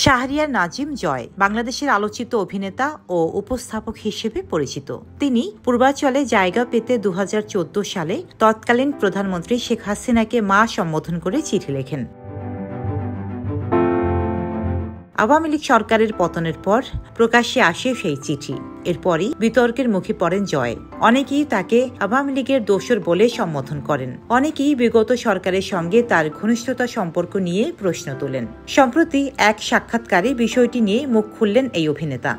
শাহরিয়ার নাজিম জয় বাংলাদেশের আলোচিত অভিনেতা ও উপস্থাপক হিসেবে পরিচিত। তিনি পূর্বাঞ্চলে জায়গা পেতে 2014 সালে তৎকালীন প্রধানমন্ত্রী শেখ হাসিনাকে মা সম্বোধন করে চিঠি লেখেন। আওয়ামী লীগ সরকারের পতনের পর প্রকাশ্যে আসে সেই চিঠি। এরপরই বিতর্কের মুখে পড়েন জয়। অনেকেই তাকে আওয়ামী লীগের দোসর বলে সম্বোধন করেন, অনেকেই বিগত সরকারের সঙ্গে তার ঘনিষ্ঠতা সম্পর্ক নিয়ে প্রশ্ন তোলেন। সম্প্রতি এক সাক্ষাৎকারে বিষয়টি নিয়ে মুখ খুললেন এই অভিনেতা।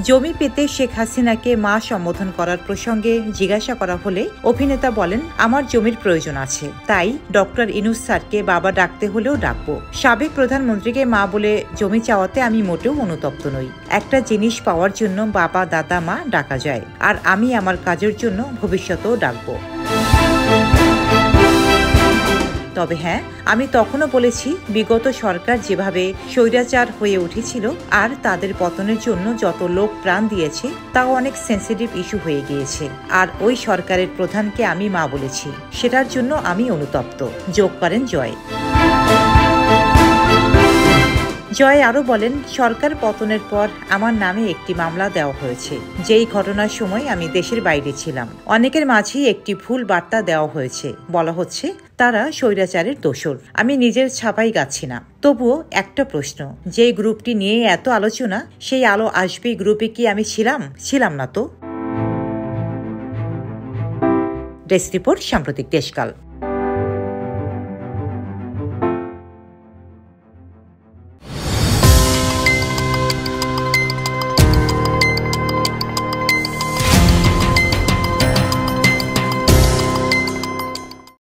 জমি পেতে শেখ হাসিনাকে মা সম্বোধন করার প্রসঙ্গে জিজ্ঞাসা করা হলে অভিনেতা বলেন, আমার জমির প্রয়োজন আছে, তাই ডক্টর ইনুস স্যারকে বাবা ডাকতে হলেও ডাকবো। সাবেক প্রধানমন্ত্রীকে মা বলে জমি চাওয়াতে আমি মোটেও অনুতপ্ত নই। একটা জিনিস পাওয়ার জন্য বাবা, দাদা, মা ডাকা যায়, আর আমি আমার কাজের জন্য ভবিষ্যতেও ডাকবো। তবে হ্যাঁ, আমি তখনও বলেছি, বিগত সরকার যেভাবে স্বৈরাচার হয়ে উঠেছিল আর তাদের পতনের জন্য যত লোক প্রাণ দিয়েছে তাও অনেক সেন্সিটিভ ইস্যু হয়ে গিয়েছে, আর ওই সরকারের প্রধানকে আমি মা বলেছি, সেটার জন্য আমি অনুতপ্ত, যোগ করেন জয়। জয় আরও বলেন, সরকার পতনের পর আমার নামে একটি মামলা দেওয়া হয়েছে, যেই ঘটনার সময় আমি দেশের বাইরে ছিলাম। অনেকের মাঝেই একটি ভুল বার্তা দেওয়া হয়েছে, বলা হচ্ছে তারা স্বৈরাচারের দোসর। আমি নিজের ছাপাই গাচ্ছি না। তবুও একটা প্রশ্ন, যে গ্রুপটি নিয়ে এত আলোচনা, সেই আলো আসবে গ্রুপে কি আমি ছিলাম না তো? ডেস্ক রিপোর্ট, সাম্প্রতিক দেশকাল।